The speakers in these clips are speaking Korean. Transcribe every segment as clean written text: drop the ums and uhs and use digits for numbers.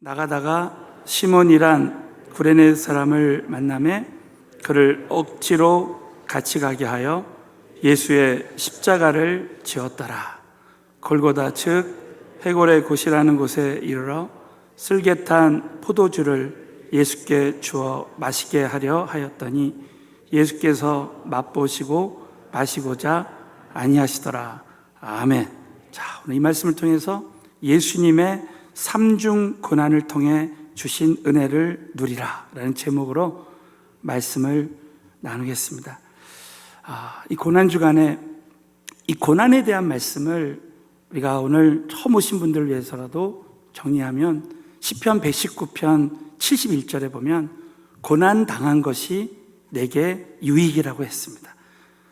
나가다가 시몬이란 구레네 사람을 만나매 그를 억지로 같이 가게 하여 예수의 십자가를 지었더라. 골고다 즉 해골의 곳이라는 곳에 이르러 슬개탄 포도주를 예수께 주어 마시게 하려 하였더니 예수께서 맛보시고 마시고자 아니하시더라. 아멘. 자, 오늘 이 말씀을 통해서 예수님의 삼중 고난을 통해 주신 은혜를 누리라 라는 제목으로 말씀을 나누겠습니다. 이 고난주간에 이 고난에 대한 말씀을 우리가 오늘 처음 오신 분들을 위해서라도 정리하면 시편 119편 71절에 보면 고난 당한 것이 내게 유익이라고 했습니다.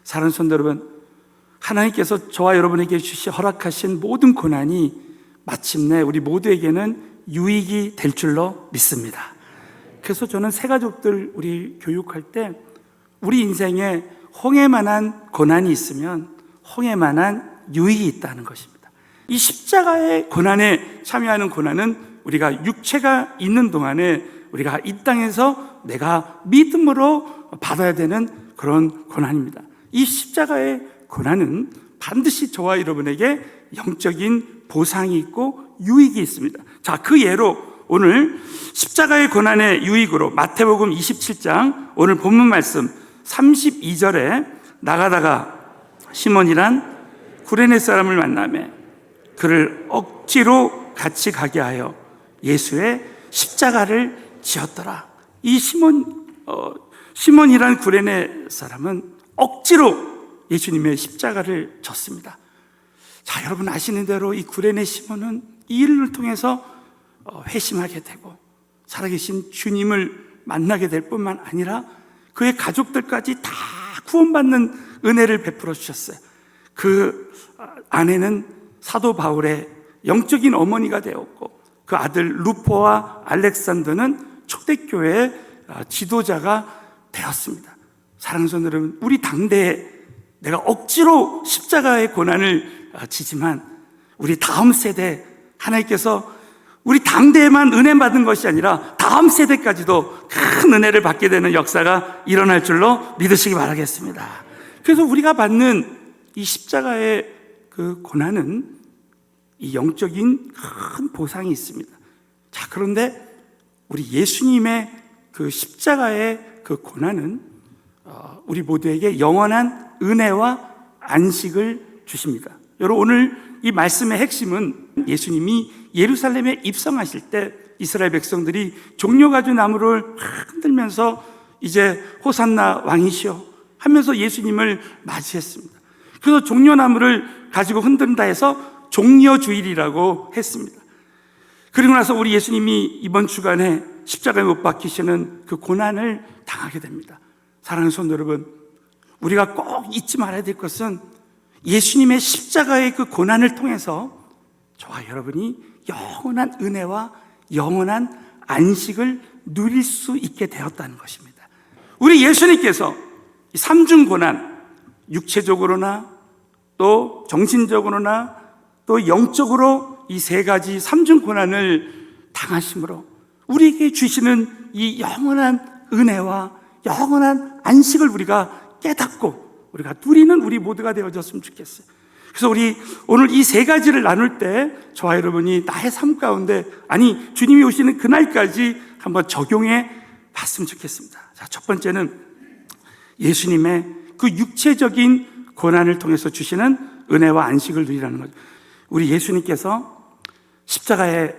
사랑하는 성도 여러분, 하나님께서 저와 여러분에게 허락하신 모든 고난이 마침내 우리 모두에게는 유익이 될 줄로 믿습니다. 그래서 저는 새 가족들 우리 교육할 때 우리 인생에 홍해만한 고난이 있으면 홍해만한 유익이 있다는 것입니다. 이 십자가의 고난에 참여하는 고난은 우리가 육체가 있는 동안에 우리가 이 땅에서 내가 믿음으로 받아야 되는 그런 고난입니다. 이 십자가의 고난은 반드시 저와 여러분에게 영적인 보상이 있고 유익이 있습니다. 자, 그 예로 오늘 십자가의 고난의 유익으로 마태복음 27장 오늘 본문 말씀 32절에 나가다가 시몬이란 구레네 사람을 만나매 그를 억지로 같이 가게 하여 예수의 십자가를 지었더라. 이 시몬이란 구레네 사람은 억지로 예수님의 십자가를 졌습니다. 자, 여러분 아시는 대로 이 구레네 시몬은 이 일을 통해서 회심하게 되고 살아계신 주님을 만나게 될 뿐만 아니라 그의 가족들까지 다 구원받는 은혜를 베풀어 주셨어요. 그 아내는 사도 바울의 영적인 어머니가 되었고 그 아들 루포와 알렉산더는 초대교회의 지도자가 되었습니다. 사랑하는 성도 여러분, 우리 당대에 내가 억지로 십자가의 고난을 지지만 우리 다음 세대 하나님께서 우리 당대에만 은혜 받은 것이 아니라 다음 세대까지도 큰 은혜를 받게 되는 역사가 일어날 줄로 믿으시기 바라겠습니다. 그래서 우리가 받는 이 십자가의 그 고난은 이 영적인 큰 보상이 있습니다. 자, 그런데 우리 예수님의 그 십자가의 그 고난은 우리 모두에게 영원한 은혜와 안식을 주십니다. 여러분, 오늘 이 말씀의 핵심은 예수님이 예루살렘에 입성하실 때 이스라엘 백성들이 종려가지 나무를 흔들면서 이제 호산나 왕이시여 하면서 예수님을 맞이했습니다. 그래서 종려나무를 가지고 흔든다 해서 종려주일이라고 했습니다. 그리고 나서 우리 예수님이 이번 주간에 십자가에 못 박히시는 그 고난을 당하게 됩니다. 사랑하는 성도 여러분, 우리가 꼭 잊지 말아야 될 것은 예수님의 십자가의 그 고난을 통해서 저와 여러분이 영원한 은혜와 영원한 안식을 누릴 수 있게 되었다는 것입니다. 우리 예수님께서 삼중 고난, 육체적으로나 또 정신적으로나 또 영적으로 이 세 가지 삼중 고난을 당하심으로 우리에게 주시는 이 영원한 은혜와 영원한 안식을 우리가 깨닫고 우리가 누리는 우리 모두가 되어졌으면 좋겠어요. 그래서 우리 오늘 이 세 가지를 나눌 때 저와 여러분이 나의 삶 가운데 아니 주님이 오시는 그날까지 한번 적용해 봤으면 좋겠습니다. 자, 첫 번째는 예수님의 그 육체적인 고난을 통해서 주시는 은혜와 안식을 누리라는 거죠. 우리 예수님께서 십자가에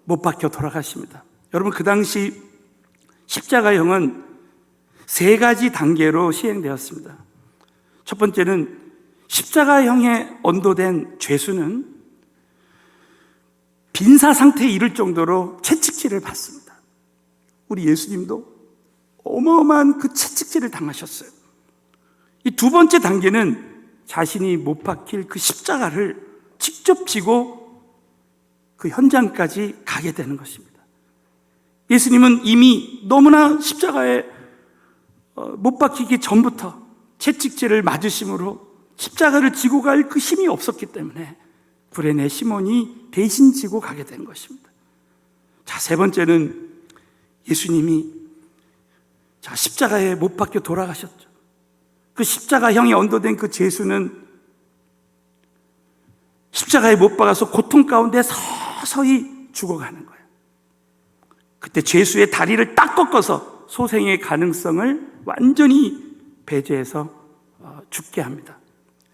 못 박혀 돌아가십니다. 여러분, 그 당시 십자가형은 세 가지 단계로 시행되었습니다. 첫 번째는 십자가형에 언도된 죄수는 빈사 상태에 이를 정도로 채찍질을 받습니다. 우리 예수님도 어마어마한 그 채찍질을 당하셨어요. 이 두 번째 단계는 자신이 못 박힐 그 십자가를 직접 지고 그 현장까지 가게 되는 것입니다. 예수님은 이미 너무나 십자가에 못 박히기 전부터 채찍질을 맞으심으로 십자가를 지고 갈 그 힘이 없었기 때문에 구레네 시몬이 대신 지고 가게 된 것입니다. 자, 세 번째는 예수님이 십자가에 못 박혀 돌아가셨죠. 그 십자가형이 언도된 그 제수는 십자가에 못 박아서 고통 가운데 서서히 죽어가는 거예요. 그때 제수의 다리를 딱 꺾어서 소생의 가능성을 완전히 배제해서 죽게 합니다.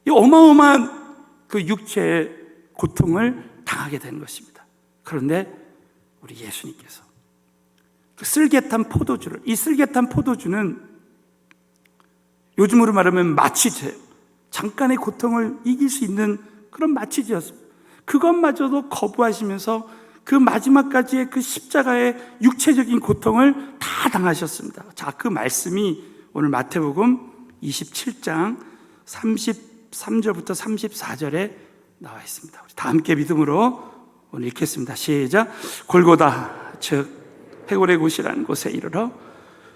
이 어마어마한 그 육체의 고통을 당하게 되는 것입니다. 그런데 우리 예수님께서 그 쓸개탄 포도주를, 이 쓸개탄 포도주는 요즘으로 말하면 마취제예요. 잠깐의 고통을 이길 수 있는 그런 마취제였습니다. 그것마저도 거부하시면서 그 마지막까지의 그 십자가의 육체적인 고통을 다 당하셨습니다. 자, 그 말씀이 오늘 마태복음 27장 33절부터 34절에 나와 있습니다. 우리 다 함께 믿음으로 오늘 읽겠습니다. 시작. 골고다 즉 해골의 곳이라는 곳에 이르러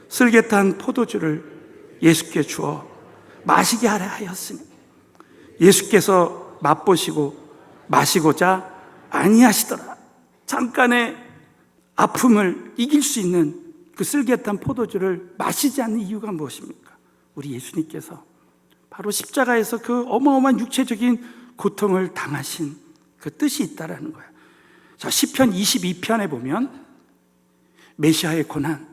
쓸개탄 포도주를 예수께 주어 마시게 하려 하였으니 예수께서 맛보시고 마시고자 아니하시더라. 잠깐의 아픔을 이길 수 있는 그 쓸개탄 포도주를 마시지 않는 이유가 무엇입니까? 우리 예수님께서 바로 십자가에서 그 어마어마한 육체적인 고통을 당하신 그 뜻이 있다라는 거예요. 자, 시편 22편에 보면 메시아의 고난,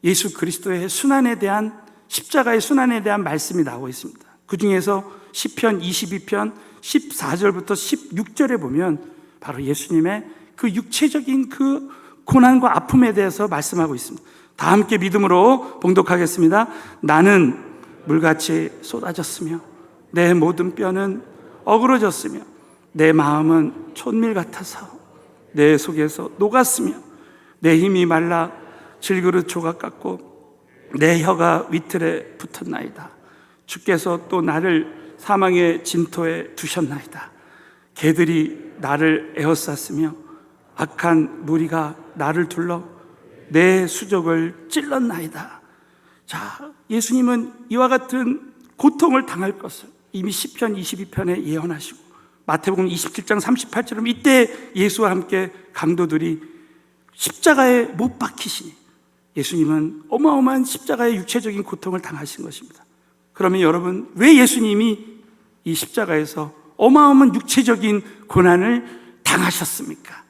예수 그리스도의 순환에 대한, 십자가의 순환에 대한 말씀이 나오고 있습니다. 그 중에서 시편 22편 14절부터 16절에 보면 바로 예수님의 그 육체적인 그 고난과 아픔에 대해서 말씀하고 있습니다. 다 함께 믿음으로 봉독하겠습니다. 나는 물같이 쏟아졌으며 내 모든 뼈는 어그러졌으며 내 마음은 촛밀 같아서 내 속에서 녹았으며 내 힘이 말라 질그릇 조각 같고 내 혀가 위틀에 붙었나이다. 주께서 또 나를 사망의 진토에 두셨나이다. 개들이 나를 에워쌌으며 악한 무리가 나를 둘러 내 수족을 찔렀나이다. 자, 예수님은 이와 같은 고통을 당할 것을 이미 시편 22편에 예언하시고 마태복음 27장 38절은 이때 예수와 함께 강도들이 십자가에 못 박히시니 예수님은 어마어마한 십자가의 육체적인 고통을 당하신 것입니다. 그러면 여러분, 왜 예수님이 이 십자가에서 어마어마한 육체적인 고난을 당하셨습니까?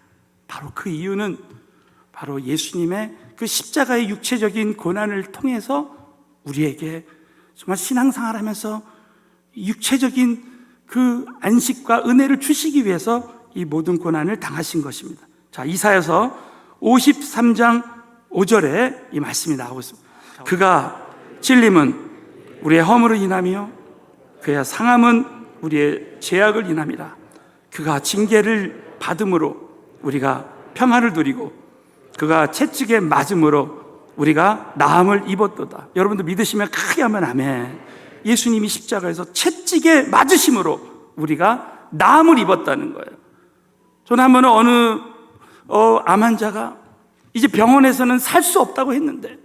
바로 그 이유는 바로 예수님의 그 십자가의 육체적인 고난을 통해서 우리에게 정말 신앙생활 하면서 육체적인 그 안식과 은혜를 주시기 위해서 이 모든 고난을 당하신 것입니다. 자, 이사야서 53장 5절에 이 말씀이 나오고 있습니다. 그가 찔림은 우리의 허물을 인하며 그의 상함은 우리의 죄악을 인함이라. 그가 징계를 받음으로 우리가 평안을 누리고 그가 채찍에 맞음으로 우리가 나음을 입었도다. 여러분도 믿으시면 크게 하면 아멘. 예수님이 십자가에서 채찍에 맞으심으로 우리가 나음을 입었다는 거예요. 저는 한 번은 어느 암 환자가 이제 병원에서는 살 수 없다고 했는데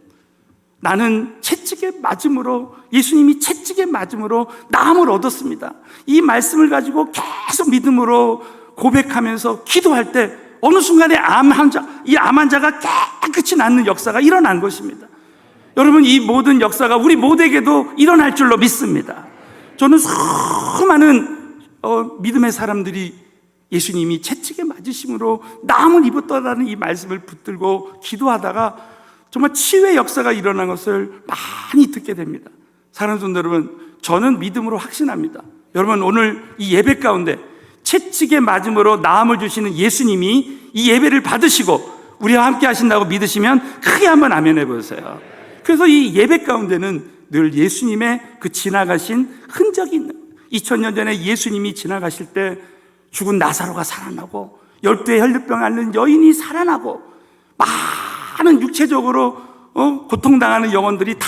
나는 채찍에 맞음으로, 예수님이 채찍에 맞음으로 나음을 얻었습니다. 이 말씀을 가지고 계속 믿음으로 고백하면서 기도할 때 어느 순간에 이 암 환자가 깨끗이 낫는 역사가 일어난 것입니다. 여러분, 이 모든 역사가 우리 모두에게도 일어날 줄로 믿습니다. 저는 수많은 믿음의 사람들이 예수님이 채찍에 맞으심으로 나음을 입었다라는 이 말씀을 붙들고 기도하다가 정말 치유의 역사가 일어난 것을 많이 듣게 됩니다. 사랑하는 성도 여러분, 저는 믿음으로 확신합니다. 여러분, 오늘 이 예배 가운데 채찍에 맞음으로 나음을 주시는 예수님이 이 예배를 받으시고 우리와 함께 하신다고 믿으시면 크게 한번 아멘 해보세요. 그래서 이 예배 가운데는 늘 예수님의 그 지나가신 흔적이 있는, 2000년 전에 예수님이 지나가실 때 죽은 나사로가 살아나고 12의 혈류병 앓는 여인이 살아나고 많은 육체적으로 고통당하는 영혼들이 다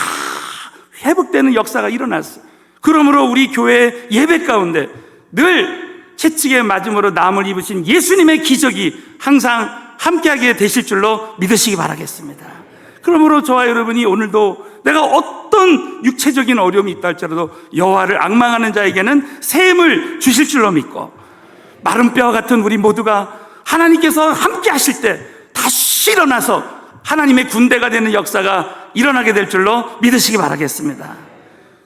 회복되는 역사가 일어났어요. 그러므로 우리 교회 예배 가운데 늘 채찍에 맞음으로 나음을 입으신 예수님의 기적이 항상 함께하게 되실 줄로 믿으시기 바라겠습니다. 그러므로 저와 여러분이 오늘도 내가 어떤 육체적인 어려움이 있다 할지라도 여호와를 앙망하는 자에게는 새 힘을 주실 줄로 믿고, 마른 뼈와 같은 우리 모두가 하나님께서 함께 하실 때 다시 같이 일어나서 하나님의 군대가 되는 역사가 일어나게 될 줄로 믿으시기 바라겠습니다.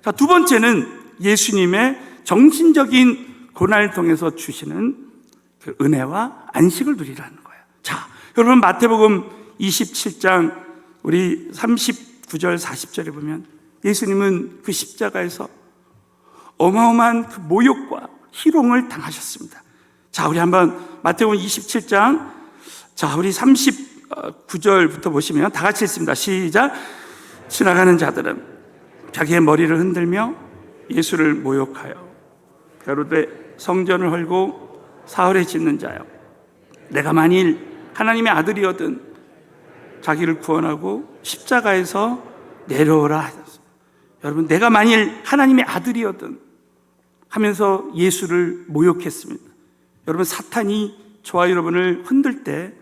자, 두 번째는 예수님의 정신적인 고난을 통해서 주시는 그 은혜와 안식을 누리라는 거예요. 자, 여러분 마태복음 27장 우리 39절 40절에 보면 예수님은 그 십자가에서 어마어마한 그 모욕과 희롱을 당하셨습니다. 자, 우리 한번 마태복음 27장, 자, 우리 39절부터 보시면 다 같이 읽습니다. 시작. 지나가는 자들은 자기의 머리를 흔들며 예수를 모욕하여 베로되 성전을 헐고 사흘에 짓는 자여, 내가 만일 하나님의 아들이거든 자기를 구원하고 십자가에서 내려오라 하셨습니다. 여러분, 내가 만일 하나님의 아들이거든 하면서 예수를 모욕했습니다. 여러분, 사탄이 저와 여러분을 흔들 때,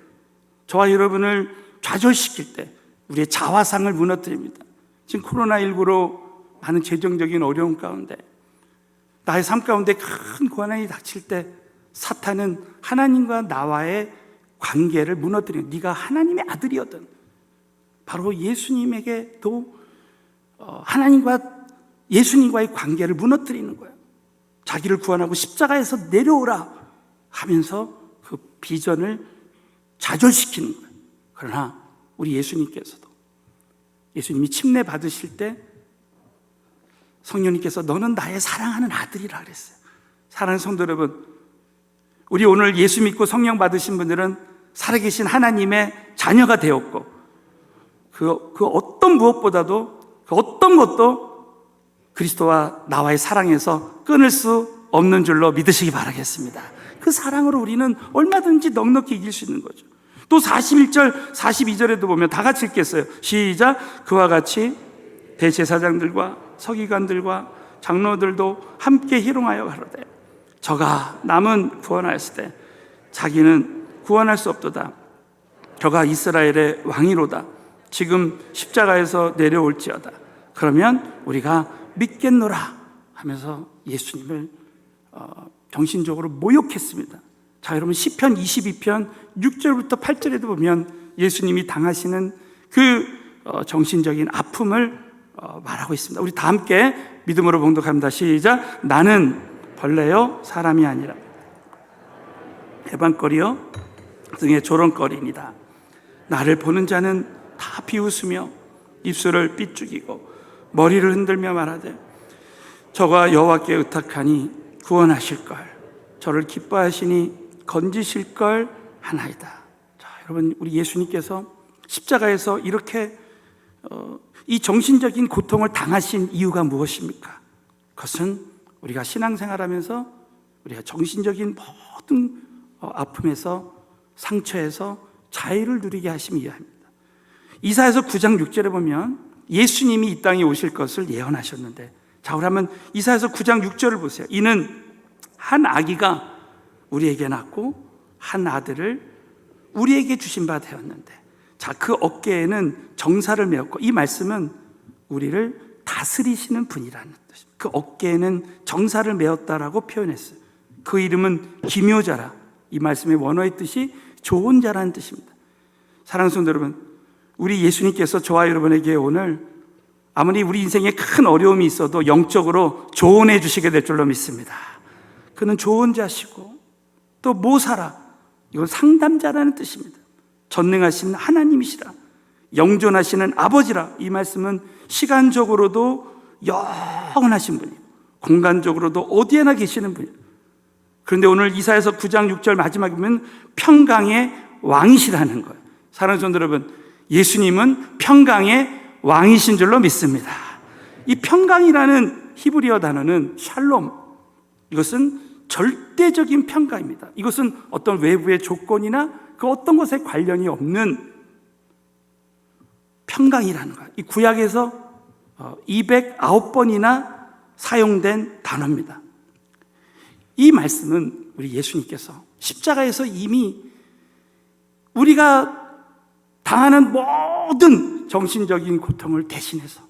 저와 여러분을 좌절시킬 때 우리의 자화상을 무너뜨립니다. 지금 코로나19로 많은 재정적인 어려움 가운데, 나의 삶 가운데 큰 고난이 닥칠 때 사탄은 하나님과 나와의 관계를 무너뜨리는, 네가 하나님의 아들이거든, 바로 예수님에게도 하나님과 예수님과의 관계를 무너뜨리는 거예요. 자기를 구원하고 십자가에서 내려오라 하면서 그 비전을 좌절시키는 거예요. 그러나 우리 예수님께서도, 예수님이 침례 받으실 때 성령님께서 너는 나의 사랑하는 아들이라 그랬어요. 사랑하는 성도 여러분, 우리 오늘 예수 믿고 성령 받으신 분들은 살아계신 하나님의 자녀가 되었고, 그 어떤 무엇보다도, 그 어떤 것도 그리스도와 나와의 사랑에서 끊을 수 없는 줄로 믿으시기 바라겠습니다. 그 사랑으로 우리는 얼마든지 넉넉히 이길 수 있는 거죠. 또 41절, 42절에도 보면 다 같이 읽겠어요. 시작. 그와 같이 대제사장들과 서기관들과 장로들도 함께 희롱하여 가로되 저가 남은 구원하였을 때 자기는 구원할 수 없도다. 저가 이스라엘의 왕이로다. 지금 십자가에서 내려올지어다. 그러면 우리가 믿겠노라 하면서 예수님을 정신적으로 모욕했습니다. 자, 여러분 시편 22편 6절부터 8절에도 보면 예수님이 당하시는 그 정신적인 아픔을 말하고 있습니다. 우리 다 함께 믿음으로 봉독합니다. 시작. 나는 벌레요 사람이 아니라 해방거리요 등의 조롱거리이니다. 나를 보는 자는 다 비웃으며 입술을 삐죽이고 머리를 흔들며 말하되 저가 여호와께 의탁하니 구원하실걸, 저를 기뻐하시니 건지실걸 하나이다. 자, 여러분, 우리 예수님께서 십자가에서 이렇게 이 정신적인 고통을 당하신 이유가 무엇입니까? 그것은 우리가 신앙생활하면서 우리가 정신적인 모든 아픔에서, 상처에서 자유를 누리게 하심이 이해합니다. 이사야서 9장 6절에 보면 예수님이 이 땅에 오실 것을 예언하셨는데, 자, 우리 한번 이사야서 9장 6절을 보세요. 이는 한 아기가 우리에게 낳고 한 아들을 우리에게 주신 바 되었는데, 자, 그 어깨에는 정사를 메었고, 이 말씀은 우리를 다스리시는 분이라는 뜻입니다. 그 어깨에는 정사를 메었다라고 표현했어요. 그 이름은 기묘자라. 이 말씀의 원어의 뜻이 좋은 자라는 뜻입니다. 사랑하는 성도 여러분, 우리 예수님께서 저와 여러분에게 오늘 아무리 우리 인생에 큰 어려움이 있어도 영적으로 조언해 주시게 될 줄로 믿습니다. 그는 좋은 자시고 또 모사라, 이건 상담자라는 뜻입니다. 전능하신 하나님이시라, 영존하시는 아버지라. 이 말씀은 시간적으로도 영원하신 분이고 공간적으로도 어디에나 계시는 분이에요. 그런데 오늘 이사야서 9장 6절 마지막에 보면 평강의 왕이시라는 거예요. 사랑하는 성도 여러분, 예수님은 평강의 왕이신 줄로 믿습니다. 이 평강이라는 히브리어 단어는 샬롬, 이것은 절대적인 평강입니다. 이것은 어떤 외부의 조건이나 그 어떤 것에 관련이 없는 평강이라는 거예요. 이 구약에서 209번이나 사용된 단어입니다. 이 말씀은 우리 예수님께서 십자가에서 이미 우리가 당하는 모든 정신적인 고통을 대신해서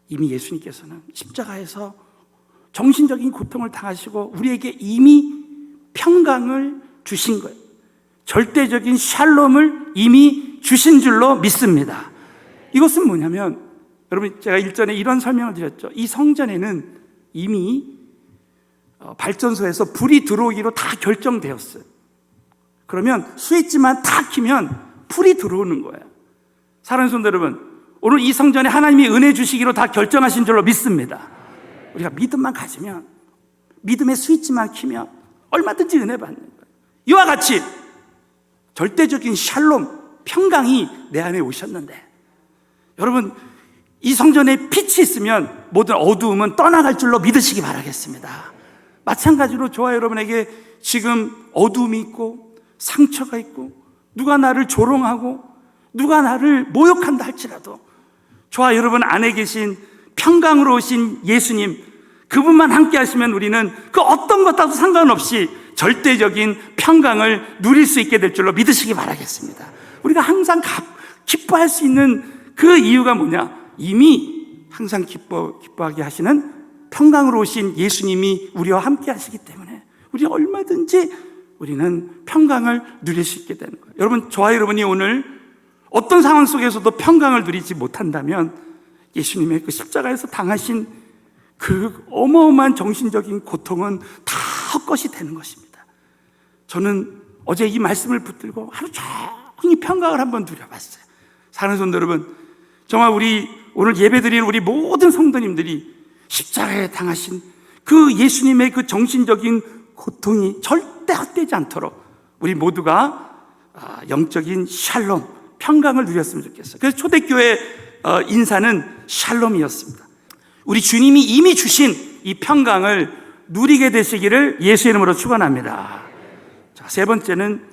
이미 예수님께서는 십자가에서 정신적인 고통을 당하시고 우리에게 이미 평강을 주신 거예요. 절대적인 샬롬을 이미 이미 주신 줄로 믿습니다. 이것은 뭐냐면, 여러분, 제가 일전에 이런 설명을 드렸죠. 이 성전에는 이미 발전소에서 불이 들어오기로 다 결정되었어요. 그러면 스위치만 탁 키면 불이 들어오는 거예요. 사랑하는 성도 여러분, 오늘 이 성전에 하나님이 은혜 주시기로 다 결정하신 줄로 믿습니다. 우리가 믿음만 가지면, 믿음의 스위치만 키면 얼마든지 은혜 받는 거예요. 이와 같이 절대적인 샬롬, 평강이 내 안에 오셨는데, 여러분, 이 성전에 빛이 있으면 모든 어두움은 떠나갈 줄로 믿으시기 바라겠습니다. 마찬가지로 저와 여러분에게 지금 어두움이 있고 상처가 있고 누가 나를 조롱하고 누가 나를 모욕한다 할지라도 저와 여러분 안에 계신 평강으로 오신 예수님, 그분만 함께 하시면 우리는 그 어떤 것과도 상관없이 절대적인 평강을 누릴 수 있게 될 줄로 믿으시기 바라겠습니다. 우리가 항상 기뻐할 수 있는 그 이유가 뭐냐? 이미 항상 기뻐하게 하시는 평강으로 오신 예수님이 우리와 함께 하시기 때문에 우리 얼마든지 우리는 평강을 누릴 수 있게 되는 거예요. 여러분, 저와 여러분이 오늘 어떤 상황 속에서도 평강을 누리지 못한다면 예수님의 그 십자가에서 당하신 그 어마어마한 정신적인 고통은 다 헛것이 되는 것입니다. 저는 어제 이 말씀을 붙들고 하루 종일 평강을 한번 누려봤어요. 사랑하는 성도 여러분, 정말 우리 오늘 예배드리는 우리 모든 성도님들이 십자가에 당하신 그 예수님의 그 정신적인 고통이 절대 헛되지 않도록 우리 모두가 영적인 샬롬, 평강을 누렸으면 좋겠어요. 그래서 초대교회 인사는 샬롬이었습니다. 우리 주님이 이미 주신 이 평강을 누리게 되시기를 예수의 이름으로 축원합니다. 자, 세 번째는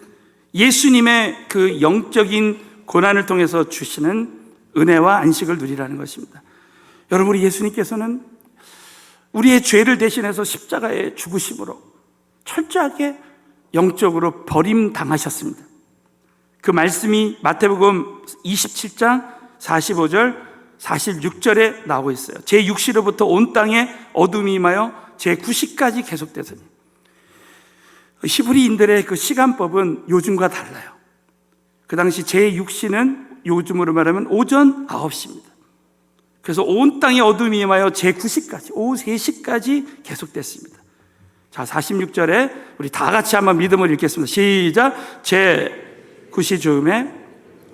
예수님의 그 영적인 고난을 통해서 주시는 은혜와 안식을 누리라는 것입니다. 여러분, 우리 예수님께서는 우리의 죄를 대신해서 십자가에 죽으심으로 철저하게 영적으로 버림당하셨습니다. 그 말씀이 마태복음 27장 45절 46절에 나오고 있어요. 제6시로부터 온 땅에 어둠이 임하여 제9시까지 계속되더니. 히브리인들의 그 시간법은 요즘과 달라요. 그 당시 제6시는 요즘으로 말하면 오전 9시입니다. 그래서 온 땅에 어둠이 임하여 제9시까지, 오후 3시까지 계속됐습니다. 자, 46절에 우리 다 같이 한번 믿음을 읽겠습니다. 시작. 제9시 즈음에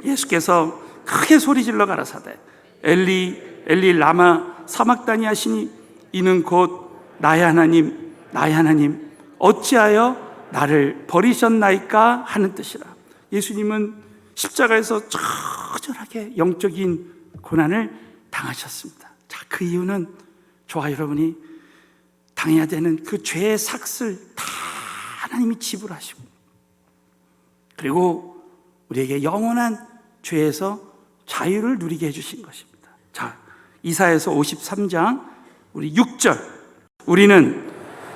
예수께서 크게 소리질러 가라사대 엘리 엘리 라마 사막다니 하시니 이는 곧 나의 하나님 나의 하나님 어찌하여 나를 버리셨나이까 하는 뜻이라. 예수님은 십자가에서 처절하게 영적인 고난을 당하셨습니다. 자, 그 이유는 저와 여러분이 당해야 되는 그 죄의 삭을 다 하나님이 지불하시고, 그리고 우리에게 영원한 죄에서 자유를 누리게 해주신 것입니다. 자, 이사야서 53장 우리 6절, 우리는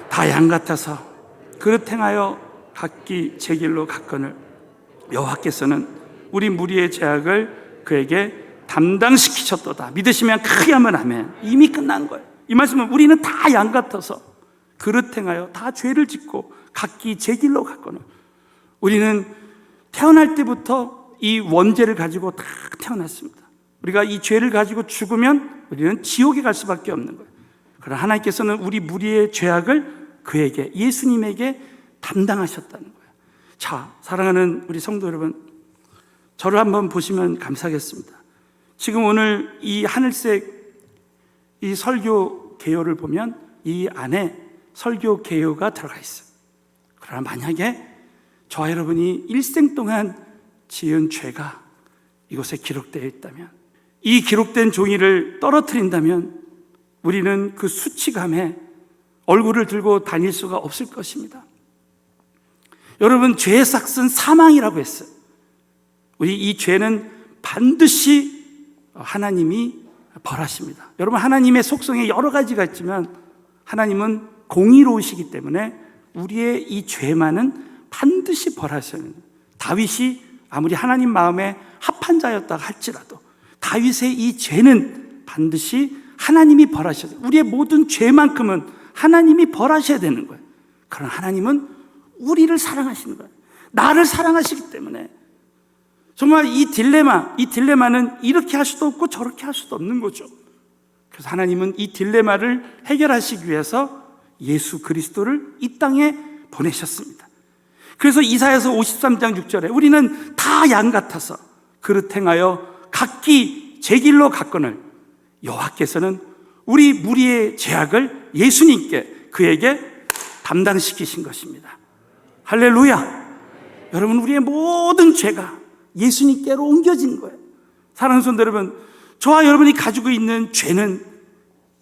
다 양 같아서 그릇 행하여 각기 제 길로 갔거늘 여호와께서는 우리 무리의 죄악을 그에게 담당시키셨도다. 믿으시면 크게 하면 아멘. 이미 끝난 거예요. 이 말씀은 우리는 다 양 같아서 그릇 행하여 다 죄를 짓고 각기 제 길로 갔거늘. 우리는 태어날 때부터 이 원죄를 가지고 다 태어났습니다. 우리가 이 죄를 가지고 죽으면 우리는 지옥에 갈 수밖에 없는 거예요. 그러나 하나님께서는 우리 무리의 죄악을 그에게, 예수님에게 담당하셨다는 거예요. 자, 사랑하는 우리 성도 여러분, 저를 한번 보시면 감사하겠습니다. 지금 오늘 이 하늘색 이 설교 개요를 보면 이 안에 설교 개요가 들어가 있어요. 그러나 만약에 저와 여러분이 일생 동안 지은 죄가 이곳에 기록되어 있다면, 이 기록된 종이를 떨어뜨린다면 우리는 그 수치감에 얼굴을 들고 다닐 수가 없을 것입니다. 여러분, 죄의 삭은 사망이라고 했어요. 우리 이 죄는 반드시 하나님이 벌하십니다. 여러분, 하나님의 속성에 여러 가지가 있지만 하나님은 공의로우시기 때문에 우리의 이 죄만은 반드시 벌하셔야 합니다. 다윗이 아무리 하나님 마음에 합한 자였다 할지라도 다윗의 이 죄는 반드시 하나님이 벌하셔야 돼요. 우리의 모든 죄만큼은 하나님이 벌하셔야 되는 거예요. 그러나 하나님은 우리를 사랑하시는 거예요. 나를 사랑하시기 때문에 정말 이 딜레마는 이렇게 할 수도 없고 저렇게 할 수도 없는 거죠. 그래서 하나님은 이 딜레마를 해결하시기 위해서 예수 그리스도를 이 땅에 보내셨습니다. 그래서 이사야서 53장 6절에 우리는 다 양 같아서 그릇 행하여 각기 제 길로 갔거늘 여호와께서는 우리 무리의 죄악을 예수님께 그에게 담당시키신 것입니다. 할렐루야. 여러분, 우리의 모든 죄가 예수님께로 옮겨진 거예요. 사랑하는 성도 여러분, 저와 여러분이 가지고 있는 죄는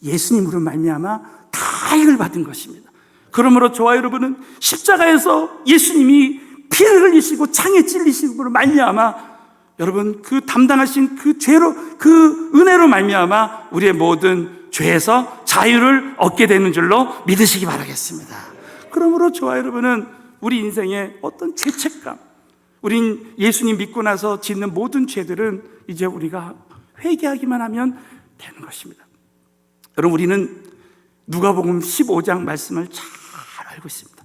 예수님으로 말미암아 다 해결받은 것입니다. 그러므로 저와 여러분은 십자가에서 예수님이 피를 흘리시고 창에 찔리심으로 말미암아 여러분 그 담당하신 그 죄로 그 은혜로 말미암아 우리의 모든 죄에서 자유를 얻게 되는 줄로 믿으시기 바라겠습니다. 그러므로 저와 여러분은 우리 인생의 어떤 죄책감, 우린 예수님 믿고 나서 짓는 모든 죄들은 이제 우리가 회개하기만 하면 되는 것입니다. 여러분, 우리는 누가복음 15장 말씀을 잘 알고 있습니다.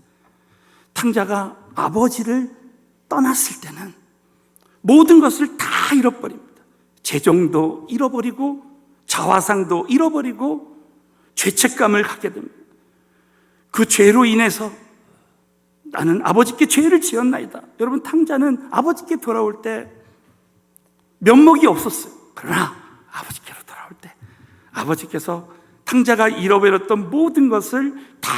탕자가 아버지를 떠났을 때는 모든 것을 다 잃어버립니다. 재정도 잃어버리고 자화상도 잃어버리고 죄책감을 갖게 됩니다. 그 죄로 인해서 나는 아버지께 죄를 지었나이다. 여러분, 탕자는 아버지께 돌아올 때 면목이 없었어요. 그러나 아버지께로 돌아올 때 아버지께서 탕자가 잃어버렸던 모든 것을 다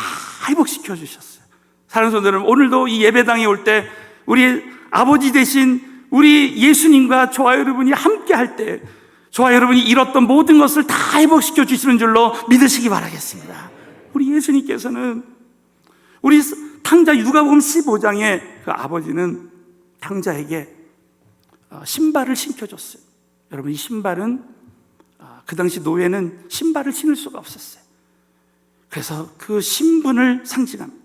회복시켜 주셨어요. 사랑하는 성도 여러분, 오늘도 이 예배당에 올 때 우리 아버지 되신 우리 예수님과 저와 여러분이 함께 할 때 저와 여러분이 잃었던 모든 것을 다 회복시켜 주시는 줄로 믿으시기 바라겠습니다. 우리 예수님께서는 우리 탕자 누가복음 15장에 그 아버지는 탕자에게 신발을 신겨줬어요. 여러분, 이 신발은 그 당시 노예는 신발을 신을 수가 없었어요. 그래서 그 신분을 상징합니다.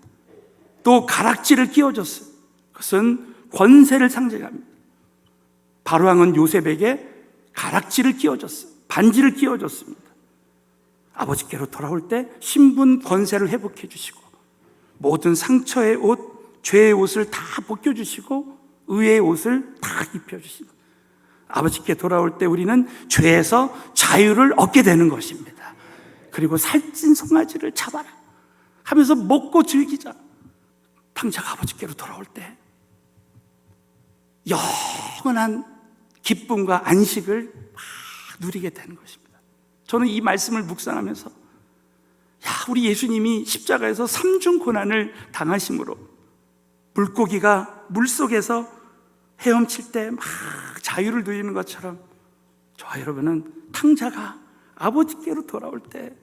또 가락지를 끼워줬어요. 그것은 권세를 상징합니다. 바로왕은 요셉에게 가락지를 끼워줬어요. 반지를 끼워줬습니다. 아버지께로 돌아올 때 신분 권세를 회복해 주시고 모든 상처의 옷, 죄의 옷을 다 벗겨주시고 의의 옷을 다 입혀주시고 아버지께 돌아올 때 우리는 죄에서 자유를 얻게 되는 것입니다. 그리고 살찐 송아지를 잡아라 하면서 먹고 즐기자. 탕자가 아버지께로 돌아올 때 영원한 기쁨과 안식을 막 누리게 되는 것입니다. 저는 이 말씀을 묵상하면서 우리 예수님이 십자가에서 삼중 고난을 당하심으로 물고기가 물속에서 헤엄칠 때 막 자유를 누리는 것처럼 저와 여러분은 탕자가 아버지께로 돌아올 때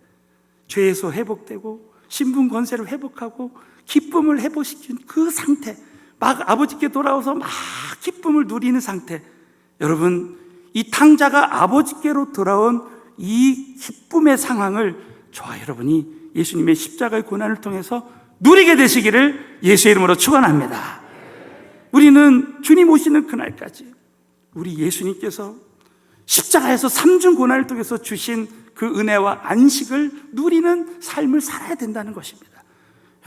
죄에서 회복되고 신분 권세를 회복하고 기쁨을 회복시킨 그 상태, 막 아버지께 돌아와서 막 기쁨을 누리는 상태. 여러분, 이 탕자가 아버지께로 돌아온 이 기쁨의 상황을 저와 여러분이 예수님의 십자가의 고난을 통해서 누리게 되시기를 예수의 이름으로 축원합니다. 우리는 주님 오시는 그날까지 우리 예수님께서 십자가에서 삼중 고난을 통해서 주신 그 은혜와 안식을 누리는 삶을 살아야 된다는 것입니다.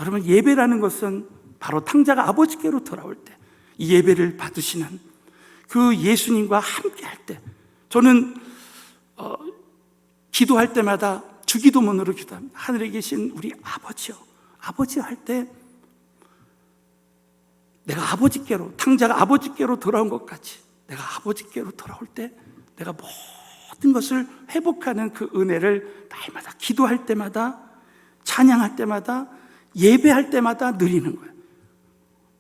여러분, 예배라는 것은 바로 탕자가 아버지께로 돌아올 때 이 예배를 받으시는 그 예수님과 함께 할 때, 저는 기도할 때마다 주기도문으로 기도합니다. 하늘에 계신 우리 아버지요, 아버지 할 때 내가 아버지께로, 탕자가 아버지께로 돌아온 것 같이 내가 아버지께로 돌아올 때 내가 모든 것을 회복하는 그 은혜를 날마다 기도할 때마다, 찬양할 때마다, 예배할 때마다 누리는 거예요.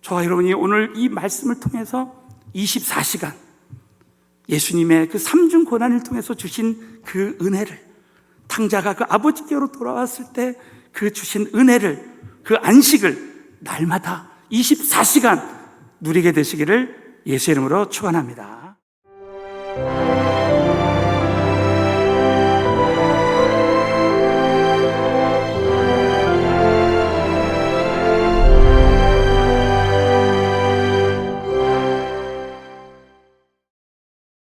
저와 여러분이 오늘 이 말씀을 통해서 24시간 예수님의 그 삼중 고난을 통해서 주신 그 은혜를, 탕자가 그 아버지께로 돌아왔을 때 그 주신 은혜를, 그 안식을 날마다 24시간 누리게 되시기를 예수의 이름으로 축원합니다.